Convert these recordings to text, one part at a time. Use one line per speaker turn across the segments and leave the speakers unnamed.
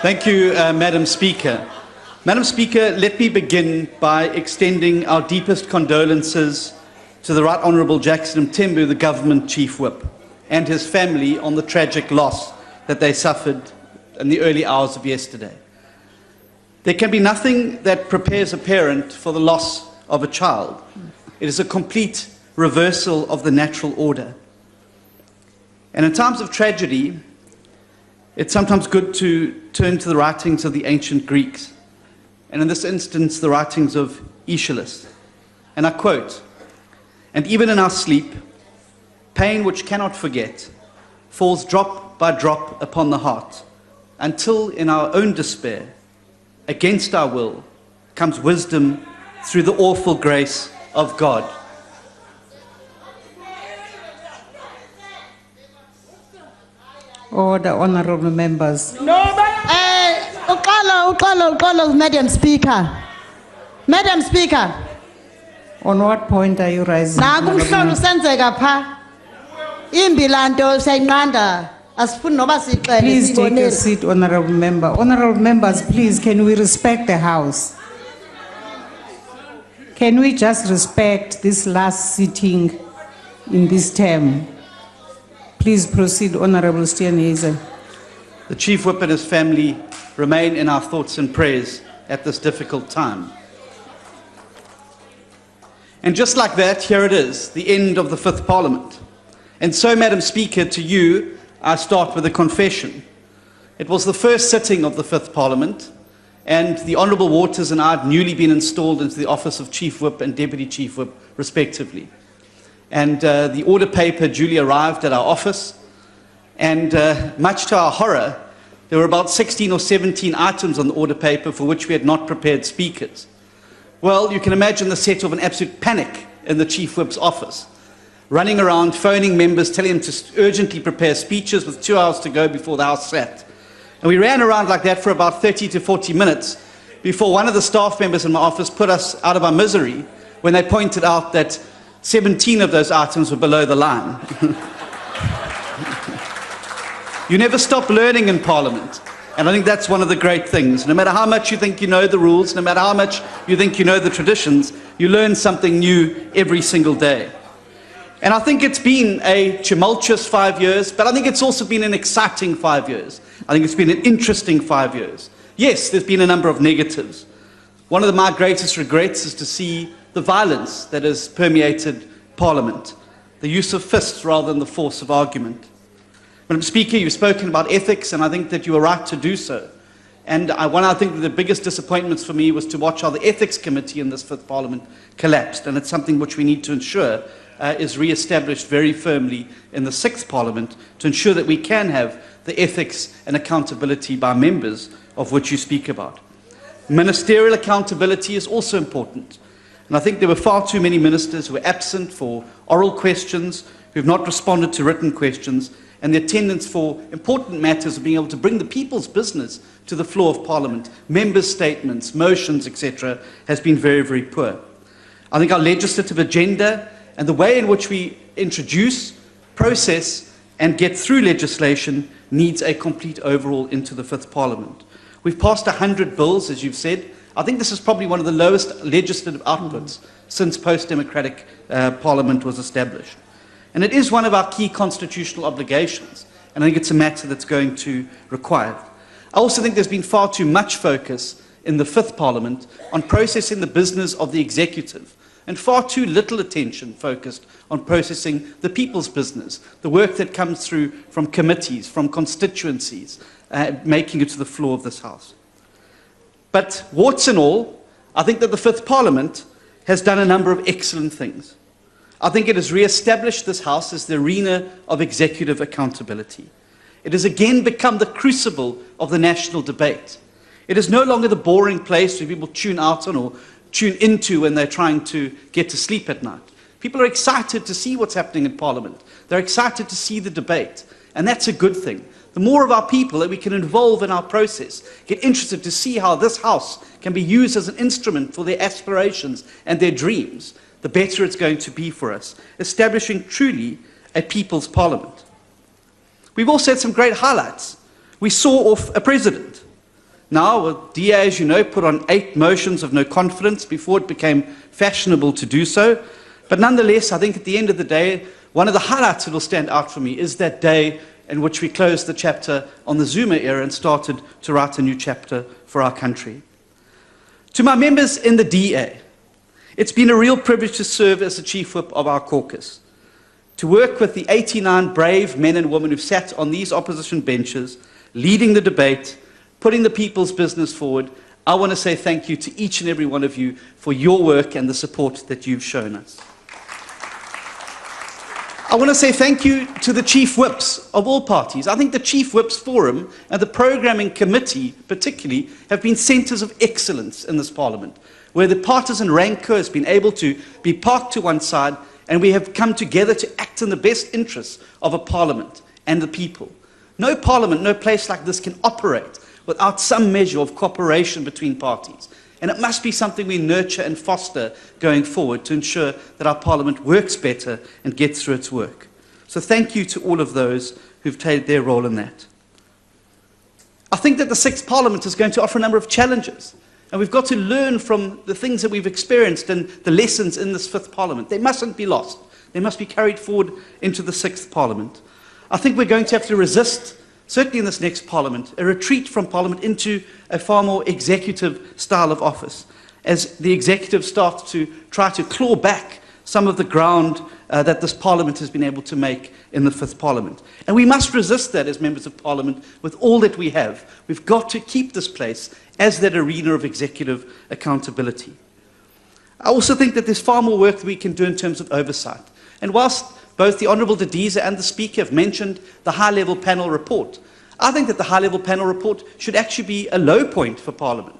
Thank you, Madam Speaker. Madam Speaker, let me begin by extending our deepest condolences to the Right Honourable Jackson Mthembu, the Government Chief Whip, and his family on the tragic loss that they suffered in the early hours of yesterday. There can be nothing that prepares a parent for the loss of a child. It is a complete reversal of the natural order. And in times of tragedy, it's sometimes good to turn to the writings of the ancient Greeks, and in this instance, the writings of Aeschylus. And I quote, "And even in our sleep, pain which cannot forget falls drop by drop upon the heart, until in our own despair, against our will, comes wisdom through the awful grace of God."
Order, honourable members.
Madam Speaker. Madam Speaker.
On what point are you rising?
Please
take your seat, honourable member. Honourable members, please, can we respect the House? Can we just respect this last sitting in this term? Please proceed, Honourable Steenhuisen.
The Chief Whip and his family remain in our thoughts and prayers at this difficult time. And just like that, here it is, the end of the Fifth Parliament. And so, Madam Speaker, to you, I start with a confession. It was the first sitting of the Fifth Parliament, and the Honourable Waters and I had newly been installed into the office of Chief Whip and Deputy Chief Whip, respectively. And the order paper duly arrived at our office, and much to our horror, there were about 16 or 17 items on the order paper for which we had not prepared speakers. Well, you can imagine the set of an absolute panic in the Chief Whip's office, running around, phoning members, telling them to urgently prepare speeches with 2 hours to go before the House sat. And we ran around like that for about 30 to 40 minutes before one of the staff members in my office put us out of our misery when they pointed out that 17 of those items were below the line. You never stop learning in Parliament, and I think that's one of the great things. No matter how much you think you know the rules, no matter how much you think you know the traditions, you learn something new every single day. And I think it's been a tumultuous 5 years, but I think it's also been an exciting 5 years. I think it's been an interesting 5 years. Yes, there's been a number of negatives. One of my greatest regrets is to see the violence that has permeated Parliament, the use of fists rather than the force of argument. Madam Speaker, you've spoken about ethics, and I think that you were right to do so. And one, I think, of the biggest disappointments for me was to watch how the Ethics Committee in this Fifth Parliament collapsed, and it's something which we need to ensure is re-established very firmly in the Sixth Parliament to ensure that we can have the ethics and accountability by members of which you speak about. Ministerial accountability is also important. And I think there were far too many ministers who were absent for oral questions, who have not responded to written questions, and the attendance for important matters of being able to bring the people's business to the floor of Parliament, members' statements, motions, etc., has been very, very poor. I think our legislative agenda and the way in which we introduce, process, and get through legislation needs a complete overhaul into the Fifth Parliament. We've passed 100 bills, as you've said. I think this is probably one of the lowest legislative outputs since post-democratic Parliament was established. And it is one of our key constitutional obligations, and I think it's a matter that's going to require. I also think there's been far too much focus in the Fifth Parliament on processing the business of the executive, and far too little attention focused on processing the people's business, the work that comes through from committees, from constituencies, making it to the floor of this House. But warts and all, I think that the Fifth Parliament has done a number of excellent things. I think it has re-established this House as the arena of executive accountability. It has again become the crucible of the national debate. It is no longer the boring place where people tune out on or tune into when they're trying to get to sleep at night. People are excited to see what's happening in Parliament. They're excited to see the debate, and that's a good thing. The more of our people that we can involve in our process, get interested to see how this House can be used as an instrument for their aspirations and their dreams, the better it's going to be for us, establishing truly a people's parliament. We've also had some great highlights. We saw off a president. Now, the DA, as you know, put on 8 motions of no confidence before it became fashionable to do so. But nonetheless, I think at the end of the day, one of the highlights that will stand out for me is that day in which we closed the chapter on the Zuma era and started to write a new chapter for our country. To my members in the DA, it's been a real privilege to serve as the Chief Whip of our caucus, to work with the 89 brave men and women who've sat on these opposition benches, leading the debate, putting the people's business forward. I want to say thank you to each and every one of you for your work and the support that you've shown us. I want to say thank you to the Chief Whips of all parties. I think the Chief Whips Forum and the Programming Committee particularly have been centres of excellence in this Parliament, where the partisan rancour has been able to be parked to one side and we have come together to act in the best interests of a Parliament and the people. No Parliament, no place like this can operate without some measure of cooperation between parties. And it must be something we nurture and foster going forward to ensure that our Parliament works better and gets through its work. So thank you to all of those who've played their role in that. I think that the 6th Parliament is going to offer a number of challenges. And we've got to learn from the things that we've experienced and the lessons in this 5th Parliament. They mustn't be lost. They must be carried forward into the 6th Parliament. I think we're going to have to resist, certainly in this next Parliament, a retreat from Parliament into a far more executive style of office, as the executive starts to try to claw back some of the ground that this Parliament has been able to make in the 5th Parliament. And we must resist that as members of Parliament with all that we have. We've got to keep this place as that arena of executive accountability. I also think that there's far more work that we can do in terms of oversight. And whilst both the Honourable Didiza and the Speaker have mentioned the high-level panel report, I think that the high-level panel report should actually be a low point for Parliament.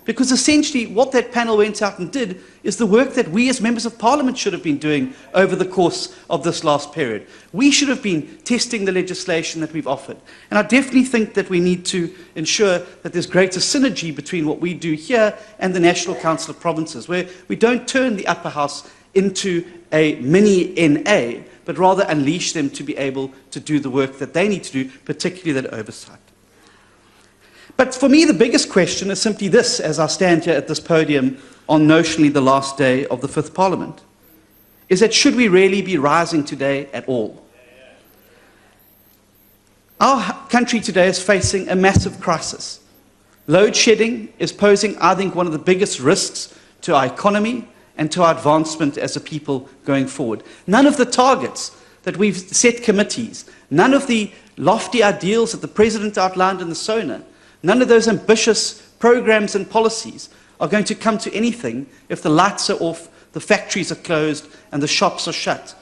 Because essentially what that panel went out and did is the work that we as members of Parliament should have been doing over the course of this last period. We should have been testing the legislation that we've offered. And I definitely think that we need to ensure that there's greater synergy between what we do here and the National Council of Provinces, where we don't turn the upper house into a mini NA, but rather unleash them to be able to do the work that they need to do, particularly that oversight. But for me, the biggest question is simply this, as I stand here at this podium on notionally the last day of the 5th Parliament, is that should we really be rising today at all? Our country today is facing a massive crisis. Load shedding is posing, I think, one of the biggest risks to our economy and to our advancement as a people going forward. None of the targets that we've set committees, none of the lofty ideals that the President outlined in the SONA, none of those ambitious programs and policies are going to come to anything if the lights are off, the factories are closed, and the shops are shut.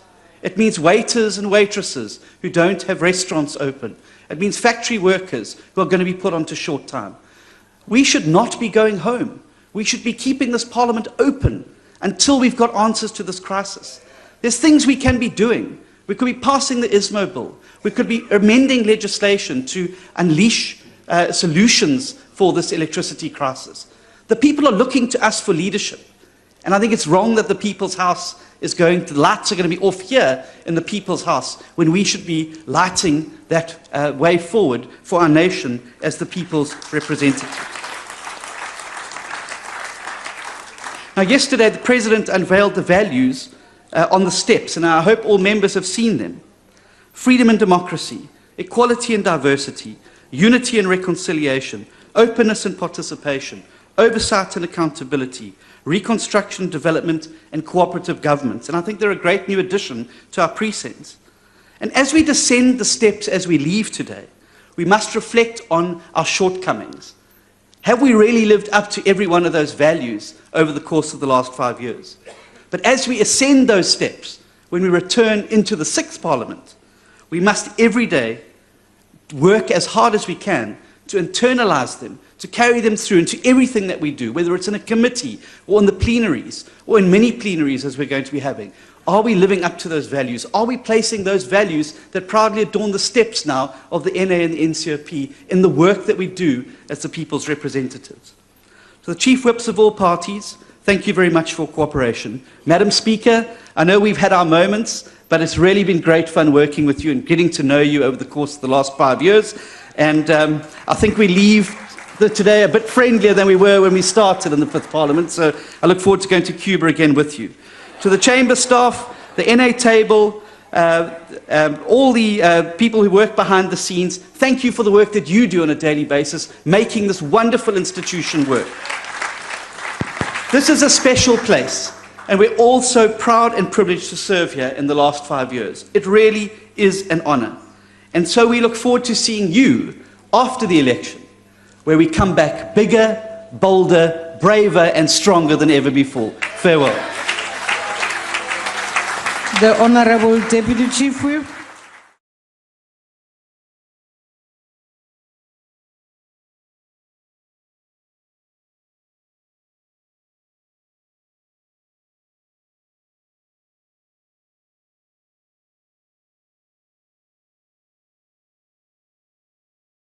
It means waiters and waitresses who don't have restaurants open. It means factory workers who are going to be put onto short time. We should not be going home. We should be keeping this Parliament open until we've got answers to this crisis. There's things we can be doing. We could be passing the ISMO bill. We could be amending legislation to unleash solutions for this electricity crisis. The people are looking to us for leadership. And I think it's wrong that the People's House is going to, the lights are going to be off here in the People's House when we should be lighting that way forward for our nation as the people's representative. Now, yesterday the President unveiled the values on the steps, and I hope all members have seen them. Freedom and democracy, equality and diversity, unity and reconciliation, openness and participation, oversight and accountability, reconstruction, development, and cooperative governments. And I think they're a great new addition to our precincts. And as we descend the steps as we leave today, we must reflect on our shortcomings. Have we really lived up to every one of those values over the course of the last 5 years? But as we ascend those steps, when we return into the 6th Parliament, we must every day work as hard as we can to internalize them, to carry them through into everything that we do, whether it's in a committee or in the plenaries or in many plenaries as we're going to be having. Are we living up to those values? Are we placing those values that proudly adorn the steps now of the NA and the NCOP in the work that we do as the people's representatives? So the Chief Whips of all parties, thank you very much for cooperation. Madam Speaker, I know we've had our moments, but it's really been great fun working with you and getting to know you over the course of the last 5 years. And I think we leave today a bit friendlier than we were when we started in the 5th Parliament, so I look forward to going to Cuba again with you. To the Chamber staff, the NA table, all the people who work behind the scenes, thank you for the work that you do on a daily basis, making this wonderful institution work. This is a special place, and we're all so proud and privileged to serve here in the last 5 years. It really is an honor. And so we look forward to seeing you after the election, where we come back bigger, bolder, braver, and stronger than ever before. Farewell.
The Honorable Deputy Chief Whip.